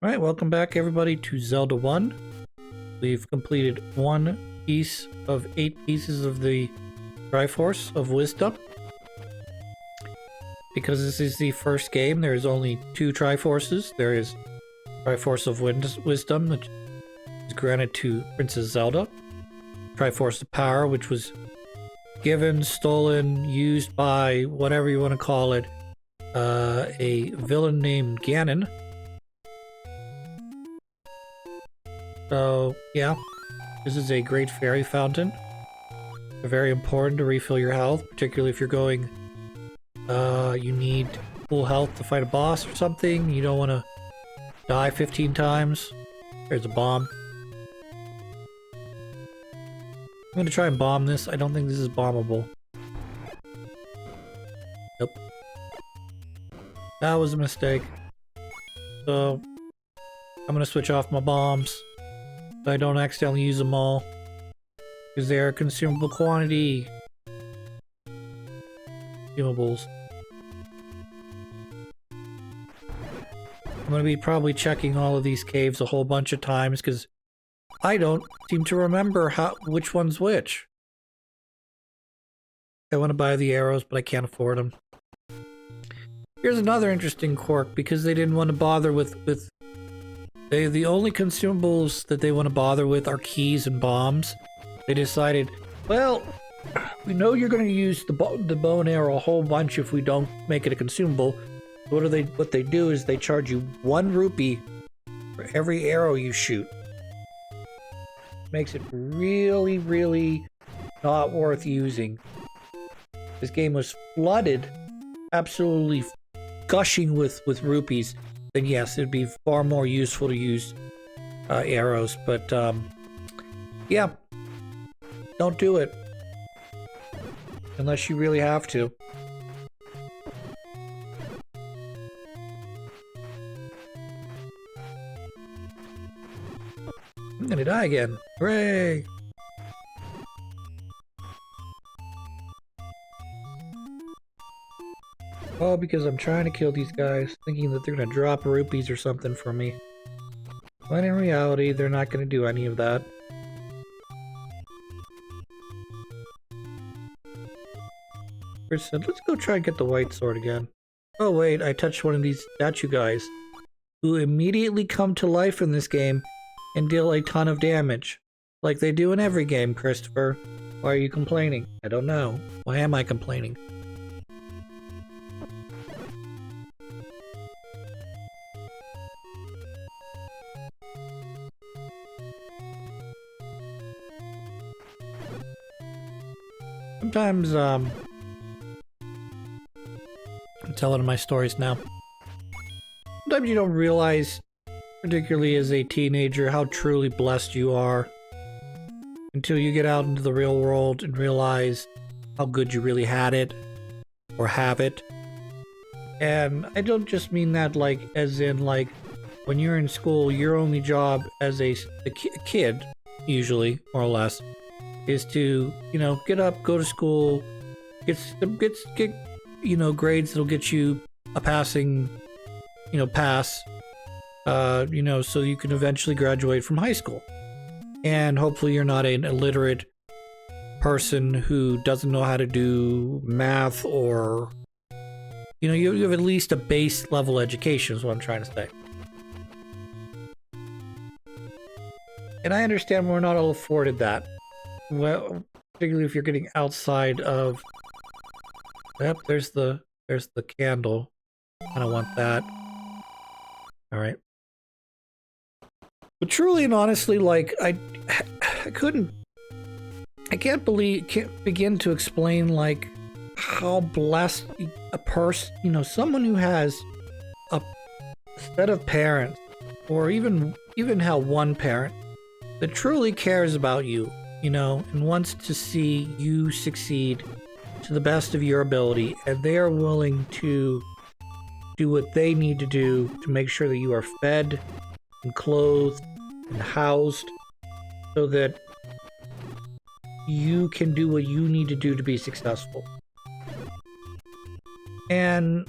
Alright, welcome back everybody to Zelda 1. We've completed one piece of 8 pieces of the Triforce of Wisdom. Because this is the first game, there is only 2 Triforces. There is Triforce of Wisdom, which is granted to Princess Zelda. Triforce of Power, which was given, stolen, used by, whatever you want to call it, a villain named Ganon. So, yeah, this is a great fairy fountain. They're very important to refill your health, particularly if you're going, you need full health to fight a boss or something. You don't want to die 15 times. There's a bomb. I'm going to try and bomb this. I don't think this is bombable. Nope. That was a mistake. So, I'm going to switch off my bombs. So I don't accidentally use them all. Because they're a consumable quantity. Consumables. I'm going to be probably checking all of these caves a whole bunch of times because I don't seem to remember which one's which. I want to buy the arrows, but I can't afford them. Here's another interesting quirk, because they didn't want to bother with the only consumables that they want to bother with are keys and bombs. They decided, well, we know you're going to use the bow and arrow a whole bunch if we don't make it a consumable. What they do is they charge you 1 rupee for every arrow you shoot. Makes it really, really not worth using. This game was flooded, absolutely gushing with rupees. Then yes, it'd be far more useful to use arrows, but yeah, don't do it unless you really have to. I'm gonna die again. Hooray! All because I'm trying to kill these guys, thinking that they're gonna drop rupees or something for me. When in reality, they're not gonna do any of that. Chris said, let's go try and get the white sword again. Oh wait, I touched one of these statue guys, who immediately come to life in this game and deal a ton of damage. Like they do in every game, Christopher. Why are you complaining? I don't know. Why am I complaining? Sometimes, I'm telling my stories now. Sometimes you don't realize, particularly as a teenager, how truly blessed you are until you get out into the real world and realize how good you really had it or have it. And I don't just mean that like as in like when you're in school, your only job as a kid, usually more or less, is to, you know, get up, go to school, get you know, grades that'll get you a passing, you know, pass, you know, so you can eventually graduate from high school. And hopefully you're not an illiterate person who doesn't know how to do math, or, you know, you have at least a base level education is what I'm trying to say. And I understand we're not all afforded that. Well, particularly if you're getting outside of... Yep, there's the candle. I don't want that. Alright. But truly and honestly, like, I can't begin to explain, like, how blessed a person, you know, someone who has a set of parents, or even how one parent that truly cares about you, you know, and wants to see you succeed to the best of your ability, and they are willing to do what they need to do to make sure that you are fed and clothed and housed so that you can do what you need to do to be successful. And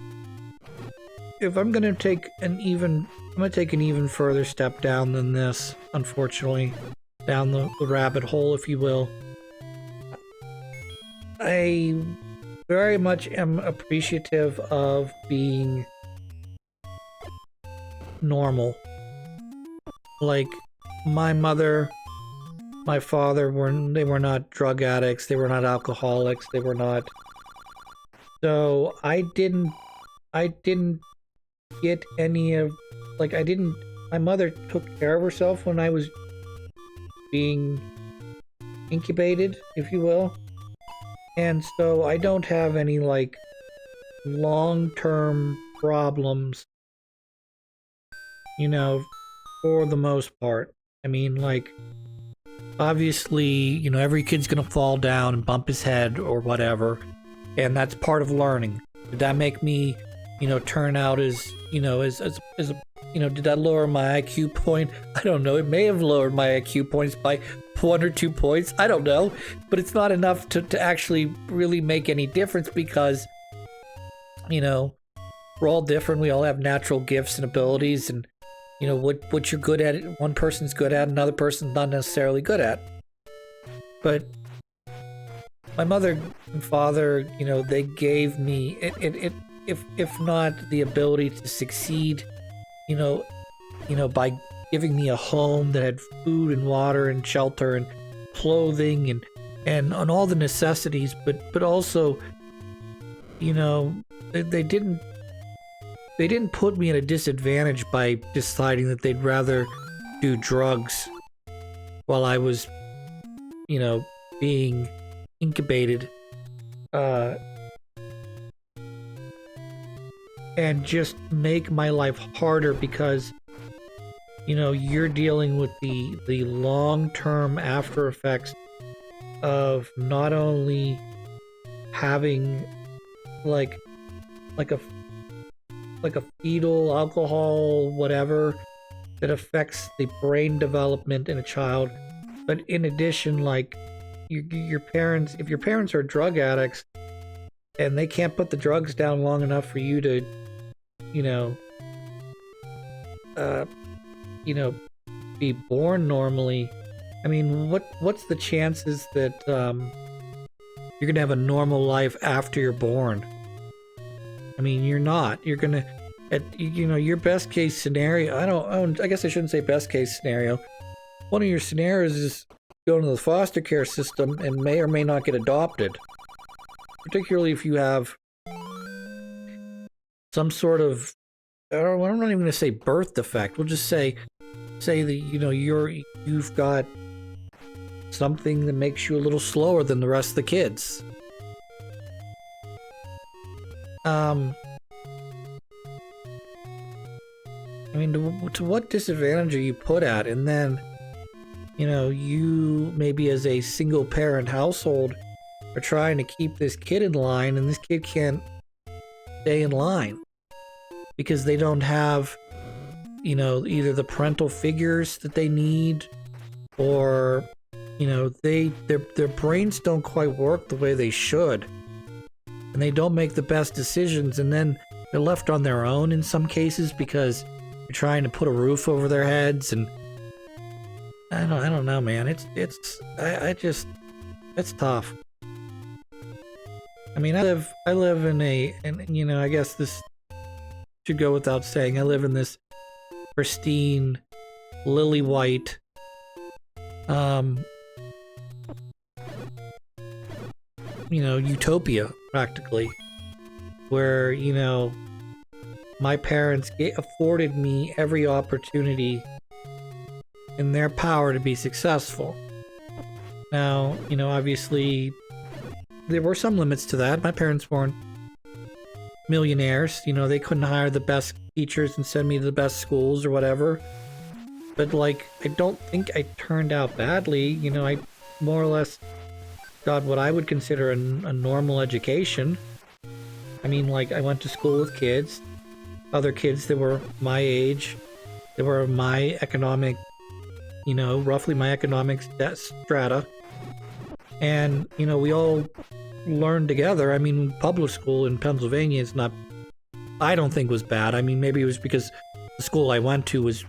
if I'm going to take an even I'm gonna take an even further step down than this, unfortunately. Down the rabbit hole, if you will. I very much am appreciative of being normal. Like, my mother, my father they were not drug addicts, they were not alcoholics, they were not. So I didn't get any of, like, my mother took care of herself when I was being incubated, if you will. And so I don't have any, like, long-term problems, you know, for the most part. I mean, like, obviously, you know, every kid's gonna fall down and bump his head or whatever, and that's part of learning. Did that make me, you know, turn out as, you know, as you know, did that lower my IQ point? I don't know. It may have lowered my IQ points by 1 or 2 points. I don't know. But it's not enough to actually really make any difference because, you know, we're all different. We all have natural gifts and abilities, and, you know, what you're good at, one person's good at, another person's not necessarily good at. But my mother and father, you know, they gave me, if not the ability to succeed, you know, by giving me a home that had food and water and shelter and clothing and on all the necessities, but also, you know, they didn't put me at a disadvantage by deciding that they'd rather do drugs while I was, you know, being incubated, and just make my life harder because, you know, you're dealing with the long-term after effects of not only having like a fetal alcohol, whatever, that affects the brain development in a child, but in addition, like, your parents, if your parents are drug addicts and they can't put the drugs down long enough for you to, you know, be born normally, I mean, what's the chances that you're gonna have a normal life after you're born? I mean, you're not. You're gonna, you know, your best case scenario. I guess I shouldn't say best case scenario. One of your scenarios is going to the foster care system and may or may not get adopted. Particularly if you have some sort of, I'm not even going to say birth defect. We'll just say that, you know, you've got something that makes you a little slower than the rest of the kids. I mean, to what disadvantage are you put at? And then, you know, you maybe as a single parent household are trying to keep this kid in line, and this kid can't stay in line because they don't have, you know, either the parental figures that they need, or, you know, their brains don't quite work the way they should, and they don't make the best decisions, and then they're left on their own in some cases because you're trying to put a roof over their heads. And I don't know, man. It's tough. I mean, I live in and you know, I guess this should go without saying, I live in this pristine, lily white, you know, utopia, practically, where, you know, my parents afforded me every opportunity in their power to be successful. Now, you know, obviously, there were some limits to that. My parents weren't millionaires. You know, they couldn't hire the best teachers and send me to the best schools or whatever. But, like, I don't think I turned out badly. You know, I more or less got what I would consider a normal education. I mean, like, I went to school with kids, other kids that were my age, that were my economic, you know, roughly my economic strata. And, you know, we all learned together. I mean, public school in Pennsylvania is not, I don't think was bad. I mean, maybe it was because the school I went to was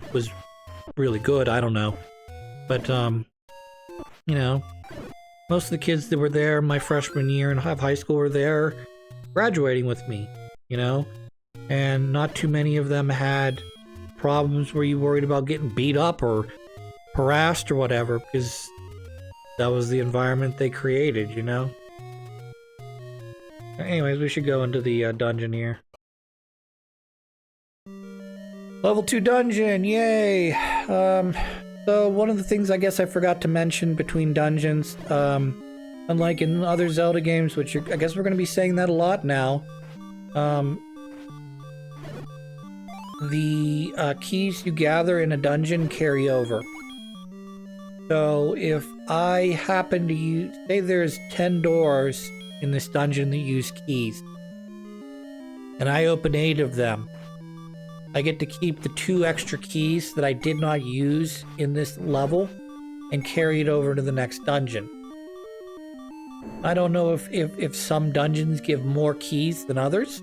really good. I don't know. But, you know, most of the kids that were there my freshman year and of high school were there graduating with me, you know? And not too many of them had problems where you worried about getting beat up or harassed or whatever, because that was the environment they created, you know? Anyways, we should go into the dungeon here. Level 2 dungeon, yay! So one of the things I guess I forgot to mention between dungeons, unlike in other Zelda games, which I guess we're going to be saying that a lot now, the keys you gather in a dungeon carry over. So if I happen to use, say there's 10 doors in this dungeon that use keys, and I open 8 of them, I get to keep the 2 extra keys that I did not use in this level and carry it over to the next dungeon. I don't know if some dungeons give more keys than others,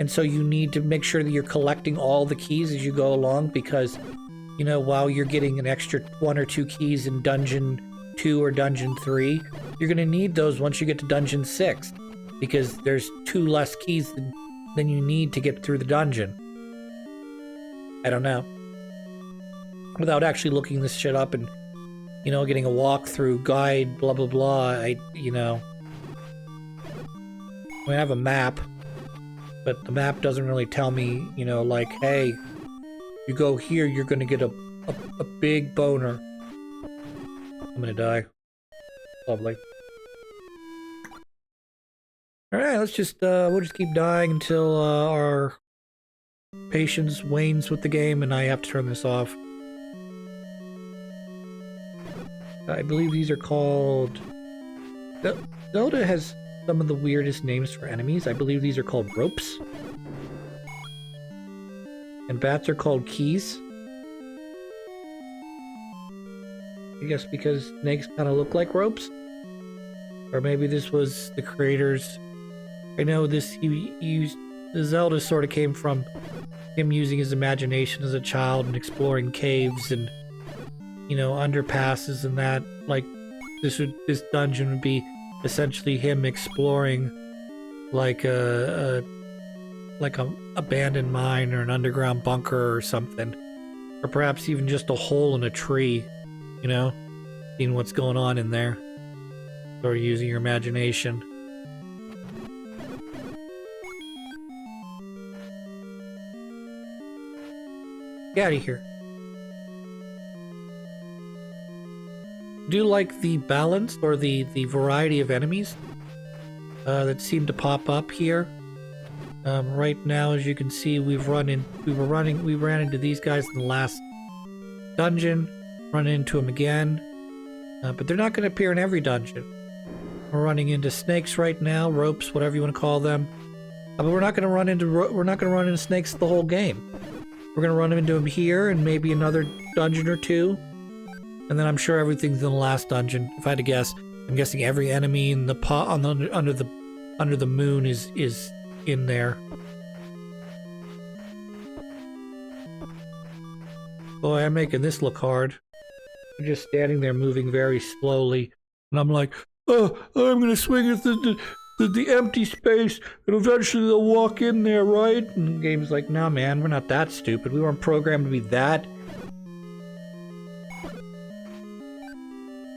and so you need to make sure that you're collecting all the keys as you go along, because, you know, while you're getting an extra 1 or 2 keys in dungeon 2 or dungeon 3, you're going to need those once you get to dungeon 6, because there's 2 less keys than you need to get through the dungeon. I don't know. Without actually looking this shit up and, you know, getting a walkthrough guide, blah, blah, blah, you know. I have a map, but the map doesn't really tell me, you know, like, hey, you go here, you're gonna get a big boner. I'm gonna die. Lovely. Alright, let's just, we'll just keep dying until, our patience wanes with the game and I have to turn this off. I believe these are called... Zelda has some of the weirdest names for enemies. I believe these are called ropes. And bats are called keys. I guess because snakes kind of look like ropes. Or maybe this was the creators. I know this, he used... The Zelda sort of came from him using his imagination as a child and exploring caves and, you know, underpasses and that. Like, this dungeon would be essentially him exploring like a abandoned mine or an underground bunker or something, or perhaps even just a hole in a tree, you know, seeing what's going on in there, or using your imagination. Get out of here. I do like the balance or the variety of enemies that seem to pop up here. Right now, as you can see, we ran into these guys in the last dungeon, run into them again, but they're not going to appear in every dungeon. We're running into snakes right now, ropes, whatever you want to call them, but we're not going to run into snakes the whole game. We're going to run into them here and maybe another dungeon or 2. And then I'm sure everything's in the last dungeon. If I had to guess, I'm guessing every enemy in the under the moon is in there. Boy, I'm making this look hard. I'm just standing there moving very slowly. And I'm like, oh, I'm going to swing at the empty space, and eventually they'll walk in there, right? And the game's like, nah, man, we're not that stupid. We weren't programmed to be that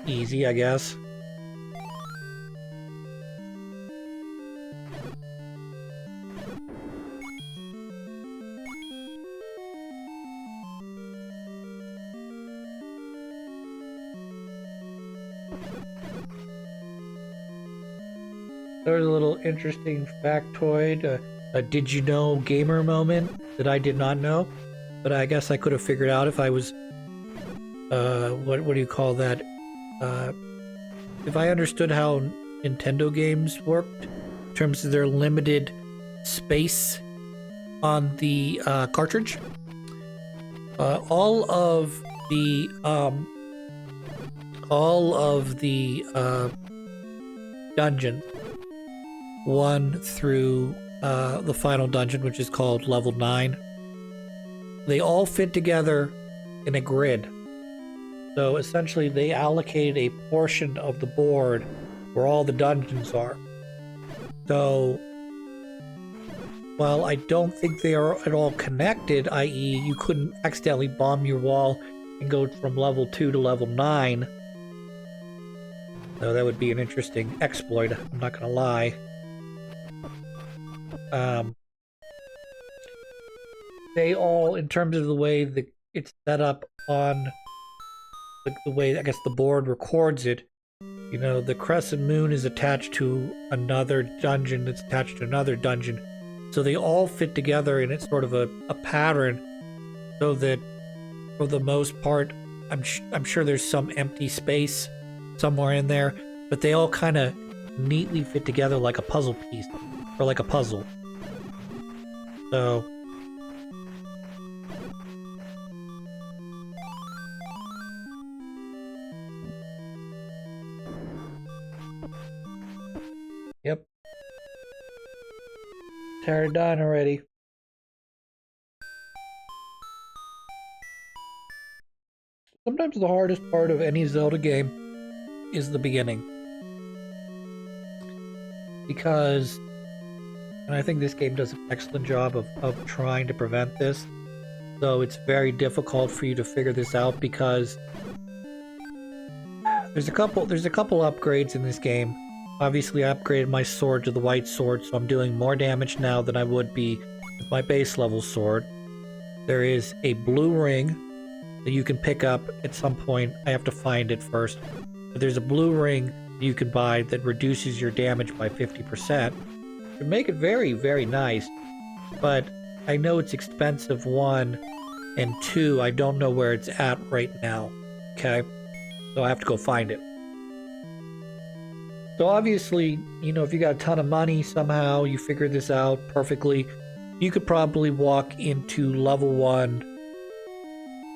easy, I guess. There's a little interesting factoid, a did you know gamer moment that I did not know, but I guess I could have figured out if I was, what do you call that? If I understood how Nintendo games worked in terms of their limited space on the cartridge, all of the dungeons, 1 through the final dungeon, which is called level 9, they all fit together in a grid. So essentially they allocated a portion of the board where all the dungeons are. So while I don't think they are at all connected, i.e. you couldn't accidentally bomb your wall and go from level 2 to level 9. So that would be an interesting exploit, I'm not gonna lie. They all, in terms of the way that it's set up on the way, I guess, the board records it, you know, the crescent moon is attached to another dungeon that's attached to another dungeon. So they all fit together in it's sort of a pattern, so that for the most part, I'm sure there's some empty space somewhere in there, but they all kind of neatly fit together like a puzzle piece, or like a puzzle. So yep. Tear it down already. Sometimes the hardest part of any Zelda game is the beginning. Because, and I think this game does an excellent job of trying to prevent this, so it's very difficult for you to figure this out because there's a couple upgrades in this game. Obviously, I upgraded my sword to the white sword, so I'm doing more damage now than I would be with my base level sword. There is a blue ring that you can pick up at some point. I have to find it first. But there's a blue ring you can buy that reduces your damage by 50%. It make it very, very nice. But I know it's expensive, 1, and 2, I don't know where it's at right now. Okay? So I have to go find it. So obviously, you know, if you got a ton of money somehow, you figure this out perfectly, you could probably walk into level 1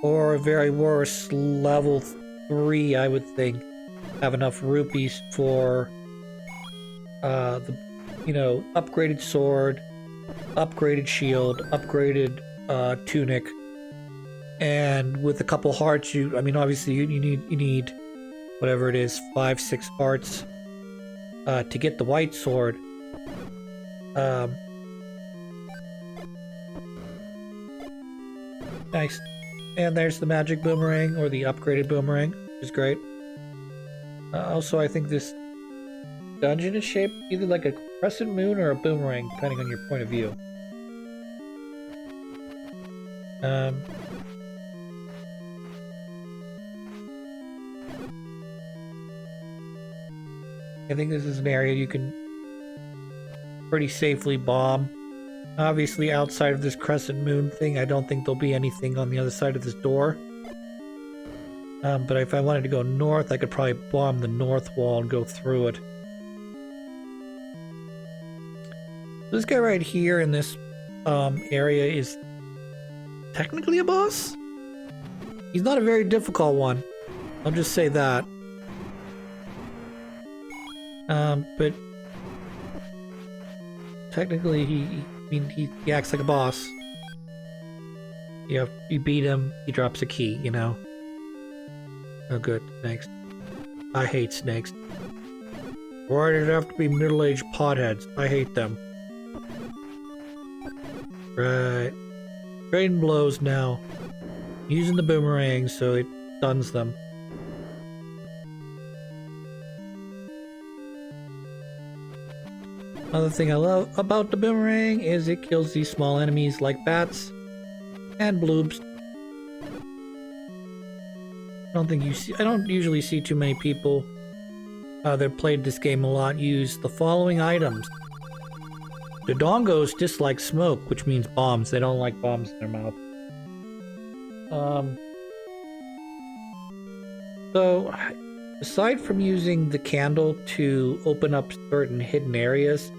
or very worse, level 3, I would think, have enough rupees for the, you know, upgraded sword, upgraded shield, upgraded tunic, and with a couple hearts, I mean, obviously you need whatever it is, 5-6 hearts to get the white sword. Nice. And there's the magic boomerang, or the upgraded boomerang, which is great. Also, I think this dungeon is shaped either like a crescent moon or a boomerang, depending on your point of view. I think this is an area you can pretty safely bomb. Obviously, outside of this crescent moon thing, I don't think there'll be anything on the other side of this door. But if I wanted to go north, I could probably bomb the north wall and go through it. This guy right here in this area is technically a boss. He's not a very difficult one. I'll just say that. But technically he acts like a boss. You beat him, he drops a key, you know? Oh good, snakes. I hate snakes. Why did it have to be middle-aged potheads? I hate them. Right. Trading blows now. Using the boomerang so it stuns them. Another thing I love about the boomerang is it kills these small enemies like bats and bloobs. I don't usually see too many people that played this game a lot use the following items. The dongos dislike smoke, which means bombs. They don't like bombs in their mouth. So, aside from using the candle to open up certain hidden areas,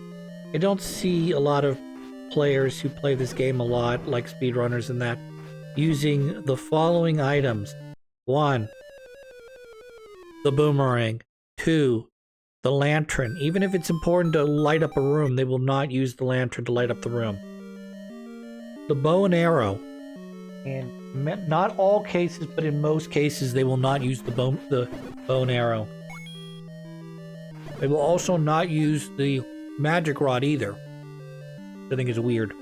I don't see a lot of players who play this game a lot, like speedrunners and that, using the following items. 1. The boomerang. 2. The lantern. Even if it's important to light up a room, they will not use the lantern to light up the room. The bow and arrow. In not all cases, but in most cases, they will not use the bow and arrow. They will also not use the magic rod either. I think is weird.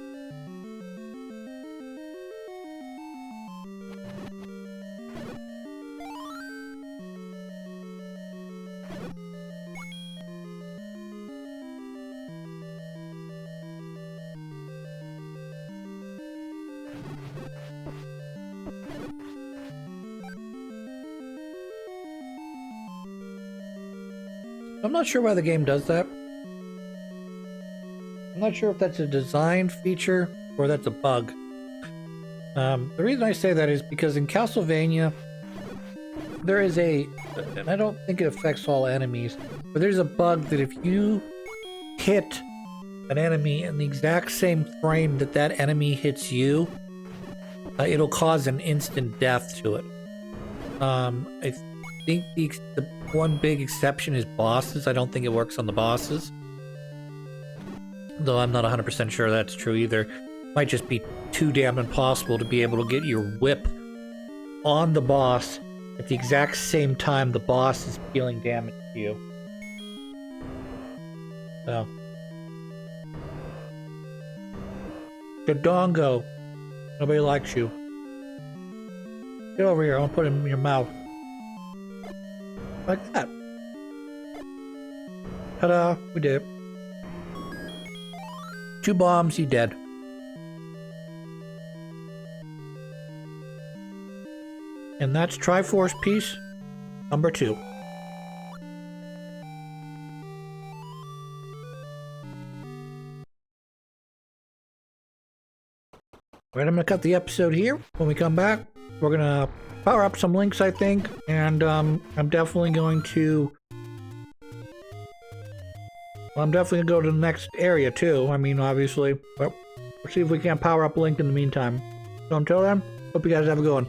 I'm not sure why the game does that. I'm not sure if that's a design feature or that's a bug. The reason I say that is because in Castlevania, there is and I don't think it affects all enemies, but there's a bug that if you hit an enemy in the exact same frame that that enemy hits you, it'll cause an instant death to it. I think the one big exception is bosses. I don't think it works on the bosses. Though I'm not 100% sure that's true either. Might just be too damn impossible to be able to get your whip on the boss at the exact same time the boss is dealing damage to you. So. Dodongo. Nobody likes you. Get over here, I'll put him in your mouth. Like that. Ta-da, we did it. 2 bombs, you dead. And that's Triforce piece number 2. Alright, I'm gonna cut the episode here. When we come back, we're gonna power up some links, I think, and I'm definitely going to go to the next area too. I mean, obviously, but we'll see if we can't power up Link in the meantime. So until then, hope you guys have a good one.